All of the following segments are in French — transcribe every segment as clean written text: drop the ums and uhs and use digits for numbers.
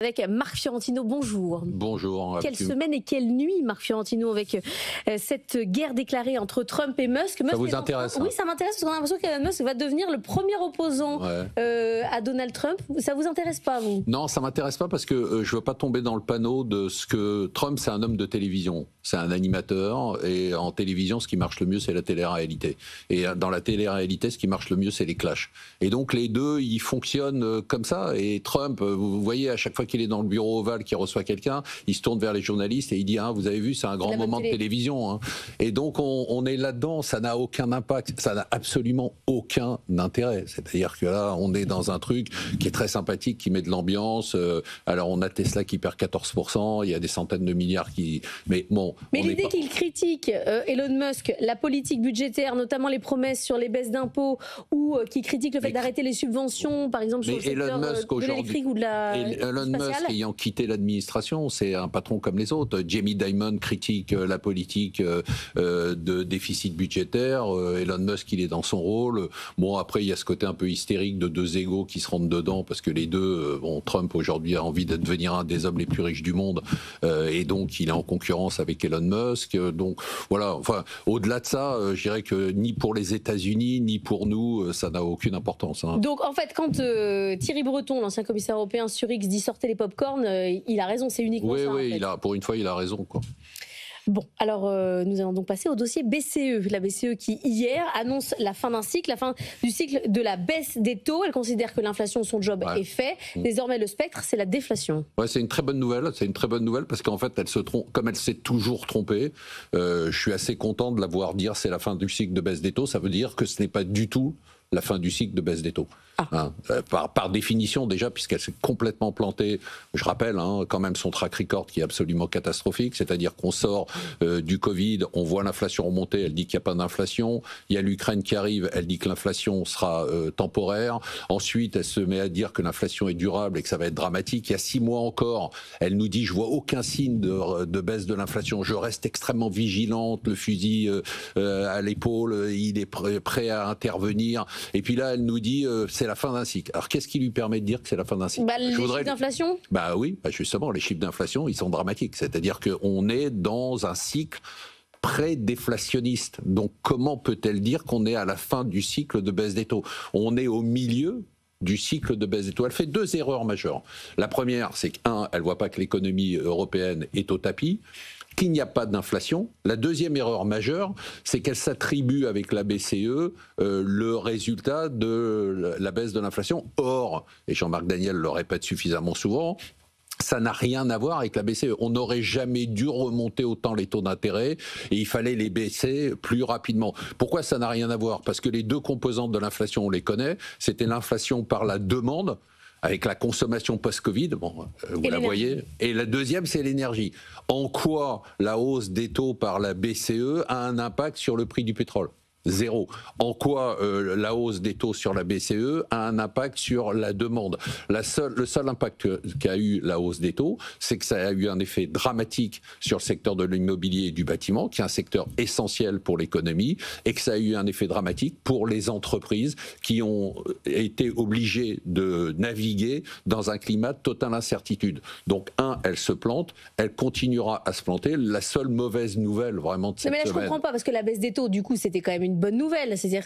Avec Marc Fiorentino, bonjour. Bonjour. Quelle semaine et quelle nuit, Marc Fiorentino, avec cette guerre déclarée entre Trump et Musk. Ça vous intéresse? Oui, ça m'intéresse parce qu'on a l'impression qu'Elon Musk va devenir le premier opposant à Donald Trump. Ça vous intéresse pas, vous? Non, ça m'intéresse pas parce que je veux pas tomber dans le panneau de ce que Trump, c'est un homme de télévision. C'est un animateur et en télévision, ce qui marche le mieux, c'est la télé-réalité. Et dans la télé-réalité, ce qui marche le mieux, c'est les clashs. Et donc les deux, ils fonctionnent comme ça. Et Trump, vous voyez, à chaque fois qu'il est dans le bureau ovale, qu'il reçoit quelqu'un, il se tourne vers les journalistes et il dit, vous avez vu, c'est un grand moment de télévision. Hein. Et donc on est là-dedans, ça n'a aucun impact, ça n'a absolument aucun intérêt. C'est-à-dire que là, on est dans un truc qui est très sympathique, qui met de l'ambiance. Alors on a Tesla qui perd 14%, il y a des centaines de milliards qui... Mais bon... Mais l'idée qu'il critique, Elon Musk, la politique budgétaire, notamment les promesses sur les baisses d'impôts, ou qui critique le fait d'arrêter les subventions, par exemple, sur le secteur de l'électrique ou de la... Elon Musk, ayant quitté l'administration, c'est un patron comme les autres. Jamie Dimon critique la politique de déficit budgétaire. Elon Musk, il est dans son rôle. Bon, après, il y a ce côté un peu hystérique de deux égos qui se rentrent dedans, parce que les deux, Trump aujourd'hui a envie de devenir un des hommes les plus riches du monde, et donc il est en concurrence avec Elon Musk. Donc voilà, enfin, au-delà de ça, je dirais que ni pour les États-Unis, ni pour nous, ça n'a aucune importance. Hein. Donc en fait, quand Thierry Breton, l'ancien commissaire européen sur X, dit sortez les pop-corn, il a raison, c'est uniquement ça. Oui, en fait. Pour une fois, il a raison, quoi. Bon, alors nous allons donc passer au dossier BCE. La BCE qui, hier, annonce la fin d'un cycle, la fin du cycle de la baisse des taux. Elle considère que l'inflation, son job est fait. Désormais, le spectre, c'est la déflation. Ouais, c'est une très bonne nouvelle. C'est une très bonne nouvelle parce qu'en fait, elle se trompe, comme elle s'est toujours trompée. Je suis assez content de la voir dire c'est la fin du cycle de baisse des taux. Ça veut dire que ce n'est pas du tout la fin du cycle de baisse des taux. Hein, par définition déjà, puisqu'elle s'est complètement plantée. Je rappelle quand même son track record qui est absolument catastrophique, c'est-à-dire qu'on sort du Covid, on voit l'inflation remonter, elle dit qu'il n'y a pas d'inflation, il y a l'Ukraine qui arrive, elle dit que l'inflation sera temporaire, ensuite elle se met à dire que l'inflation est durable et que ça va être dramatique. Il y a 6 mois encore, elle nous dit je vois aucun signe de baisse de l'inflation, je reste extrêmement vigilante, le fusil à l'épaule, il est prêt à intervenir, et puis là elle nous dit c'est la fin d'un cycle. Alors qu'est-ce qui lui permet de dire que c'est la fin d'un cycle? Les chiffres d'inflation? Oui, justement, les chiffres d'inflation, ils sont dramatiques. C'est-à-dire qu'on est dans un cycle pré-déflationniste. Donc comment peut-elle dire qu'on est à la fin du cycle de baisse des taux? On est au milieu du cycle de baisse des taux. Elle fait 2 erreurs majeures. La première, c'est elle voit pas que l'économie européenne est au tapis, qu'il n'y a pas d'inflation. La deuxième erreur majeure, c'est qu'elle s'attribue avec la BCE le résultat de la baisse de l'inflation. Or, et Jean-Marc Daniel le répète suffisamment souvent, ça n'a rien à voir avec la BCE. On n'aurait jamais dû remonter autant les taux d'intérêt et il fallait les baisser plus rapidement. Pourquoi ça n'a rien à voir? Parce que les deux composantes de l'inflation, on les connaît. C'était l'inflation par la demande, avec la consommation post-Covid, vous la voyez. Et la deuxième, c'est l'énergie. En quoi la hausse des taux par la BCE a un impact sur le prix du pétrole? Zéro. En quoi la hausse des taux sur la BCE a un impact sur la demande? Le seul impact qu'a eu la hausse des taux, c'est que ça a eu un effet dramatique sur le secteur de l'immobilier et du bâtiment, qui est un secteur essentiel pour l'économie, et que ça a eu un effet dramatique pour les entreprises qui ont été obligées de naviguer dans un climat de totale incertitude. Donc, elle se plante, elle continuera à se planter. La seule mauvaise nouvelle vraiment de cette semaine... Mais là, je comprends pas, parce que la baisse des taux, du coup, c'était quand même une bonne nouvelle, c'est-à-dire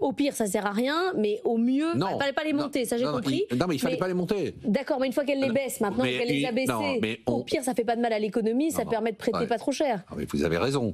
au pire ça sert à rien, mais au mieux il fallait pas les monter, ça j'ai compris. Non mais il fallait pas les monter. D'accord, mais une fois qu'elle les baisse, maintenant qu'elle les a baissées, au pire ça fait pas de mal à l'économie, ça permet de prêter pas trop cher. Non, mais vous avez raison.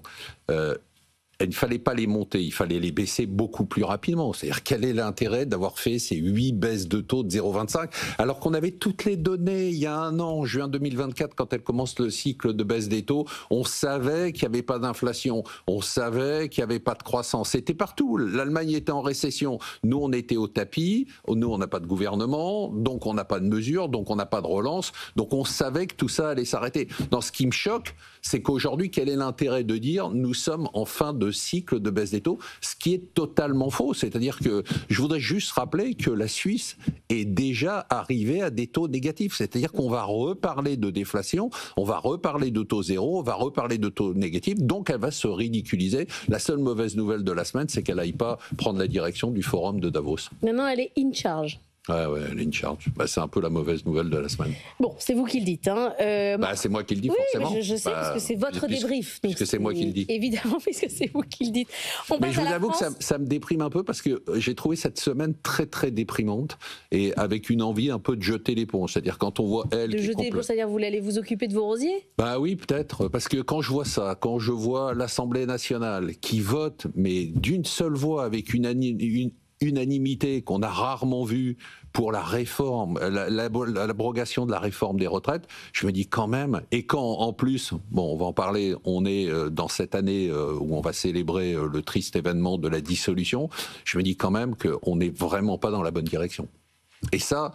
Il ne fallait pas les monter, il fallait les baisser beaucoup plus rapidement. C'est-à-dire, quel est l'intérêt d'avoir fait ces 8 baisses de taux de 0,25 alors qu'on avait toutes les données il y a un an, juin 2024, quand elle commence le cycle de baisse des taux, on savait qu'il n'y avait pas d'inflation, on savait qu'il n'y avait pas de croissance. C'était partout. L'Allemagne était en récession. Nous, on était au tapis. Nous, on n'a pas de gouvernement, donc on n'a pas de mesures, donc on n'a pas de relance. Donc on savait que tout ça allait s'arrêter. Dans ce qui me choque, c'est qu'aujourd'hui, quel est l'intérêt de dire nous sommes en fin de cycle de baisse des taux, ce qui est totalement faux. C'est-à-dire que je voudrais juste rappeler que la Suisse est déjà arrivée à des taux négatifs. C'est-à-dire qu'on va reparler de déflation, on va reparler de taux zéro, on va reparler de taux négatifs, donc elle va se ridiculiser. La seule mauvaise nouvelle de la semaine, c'est qu'elle n'aille pas prendre la direction du forum de Davos. Maintenant, elle est in charge. Ouais, Lynn Charge. C'est un peu la mauvaise nouvelle de la semaine. Bon, c'est vous qui le dites. Hein. C'est moi qui le dis, oui, forcément. Je sais, parce que c'est votre débrief. Puisque c'est moi qui le dis. Évidemment, puisque c'est vous qui le dites. Mais je vous avoue que ça me déprime un peu, parce que j'ai trouvé cette semaine très, très déprimante, et avec une envie un peu de jeter l'éponge. C'est-à-dire quand on voit elle... De jeter l'éponge, c'est-à-dire vous voulez aller vous occuper de vos rosiers? Oui, peut-être. Parce que quand je vois ça, quand je vois l'Assemblée nationale qui vote, mais d'une seule voix, avec une unanimité qu'on a rarement vue pour la réforme, l'abrogation de la réforme des retraites, je me dis quand même, et quand en plus, on va en parler, on est dans cette année où on va célébrer le triste événement de la dissolution, je me dis quand même qu'on n'est vraiment pas dans la bonne direction. Et ça,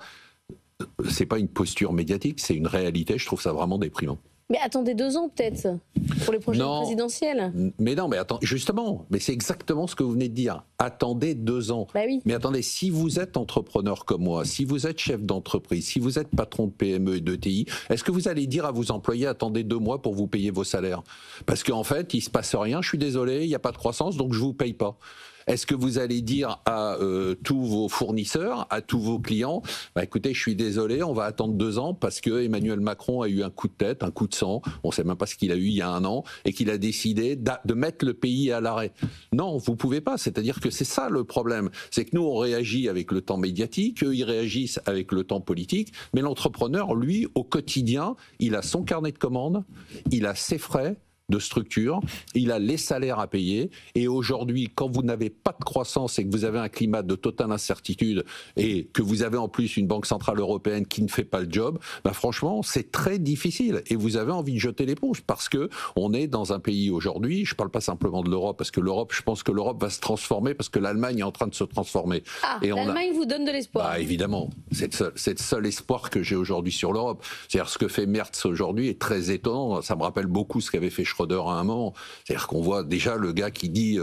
c'est pas une posture médiatique, c'est une réalité, je trouve ça vraiment déprimant. Mais attendez 2 ans peut-être, pour les prochaines présidentielles. Mais non, mais attends, justement, mais c'est exactement ce que vous venez de dire. Attendez 2 ans. Oui. Mais attendez, si vous êtes entrepreneur comme moi, si vous êtes chef d'entreprise, si vous êtes patron de PME et d'ETI, est-ce que vous allez dire à vos employés, attendez 2 mois pour vous payer vos salaires? Parce qu'en fait, il se passe rien, je suis désolé, il n'y a pas de croissance, donc je vous paye pas. Est-ce que vous allez dire à tous vos fournisseurs, à tous vos clients, écoutez, je suis désolé, on va attendre 2 ans parce que Emmanuel Macron a eu un coup de tête, un coup de sang, on ne sait même pas ce qu'il a eu il y a 1 an, et qu'il a décidé de mettre le pays à l'arrêt. Non, vous ne pouvez pas, c'est-à-dire que c'est ça le problème. C'est que nous, on réagit avec le temps médiatique, eux, ils réagissent avec le temps politique, mais l'entrepreneur, lui, au quotidien, il a son carnet de commandes, il a ses frais de structure, il a les salaires à payer, et aujourd'hui, quand vous n'avez pas de croissance et que vous avez un climat de totale incertitude et que vous avez en plus une banque centrale européenne qui ne fait pas le job, franchement, c'est très difficile, et vous avez envie de jeter l'éponge, parce que on est dans un pays aujourd'hui, je parle pas simplement de l'Europe, parce que l'Europe, je pense que l'Europe va se transformer, parce que l'Allemagne est en train de se transformer. L'Allemagne vous donne de l'espoir. Évidemment, c'est le seul espoir que j'ai aujourd'hui sur l'Europe. C'est-à-dire ce que fait Merz aujourd'hui est très étonnant, ça me rappelle beaucoup ce qu'avait fait Schröder à un moment. C'est-à-dire qu'on voit déjà le gars qui dit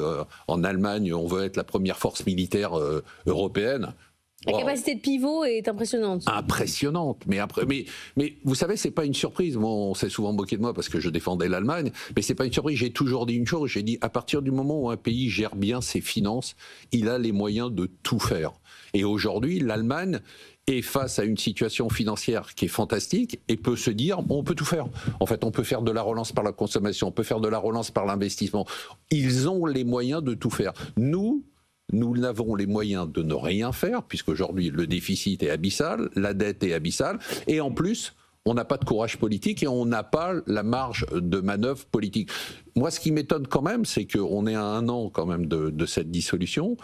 en Allemagne on veut être la première force militaire européenne. La capacité de pivot est impressionnante. Impressionnante, mais vous savez, c'est pas une surprise. Moi, on s'est souvent moqué de moi parce que je défendais l'Allemagne, mais c'est pas une surprise. J'ai toujours dit une chose, j'ai dit à partir du moment où un pays gère bien ses finances, il a les moyens de tout faire. Et aujourd'hui, l'Allemagne est face à une situation financière qui est fantastique et peut se dire on peut tout faire. En fait, on peut faire de la relance par la consommation, on peut faire de la relance par l'investissement. Ils ont les moyens de tout faire. Nous n'avons les moyens de ne rien faire, puisqu'aujourd'hui le déficit est abyssal, la dette est abyssale, et en plus, on n'a pas de courage politique et on n'a pas la marge de manœuvre politique. Moi, ce qui m'étonne quand même, c'est qu'on est à 1 an quand même de cette dissolution.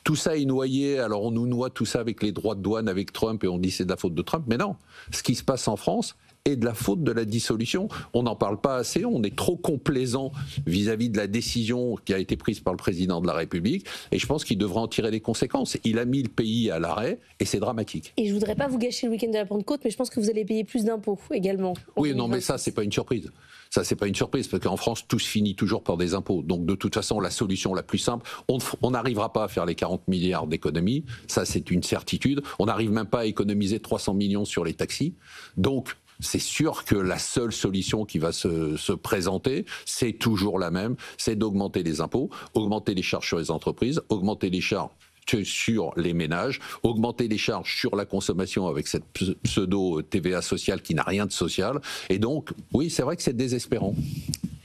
Tout ça est noyé, alors on nous noie tout ça avec les droits de douane, avec Trump, et on dit c'est de la faute de Trump. Mais non, ce qui se passe en France est de la faute de la dissolution. On n'en parle pas assez, on est trop complaisant vis-à-vis de la décision qui a été prise par le président de la République, et je pense qu'il devrait en tirer les conséquences. Il a mis le pays à l'arrêt, et c'est dramatique. Et je voudrais pas vous gâcher le week-end de la Pentecôte, mais je pense que vous allez payer plus d'impôts également. Oui, non, mais ça, c'est pas une surprise. Ça, c'est pas une surprise, parce qu'en France, tout se finit toujours par des impôts. Donc, de toute façon, la solution la plus simple, on n'arrivera pas à faire les 40 milliards d'économies. Ça, c'est une certitude. On n'arrive même pas à économiser 300 millions sur les taxis. Donc, c'est sûr que la seule solution qui va se présenter, c'est toujours la même, c'est d'augmenter les impôts, augmenter les charges sur les entreprises, augmenter les charges sur les ménages, augmenter les charges sur la consommation avec cette pseudo-TVA sociale qui n'a rien de social. Et donc, oui, c'est vrai que c'est désespérant.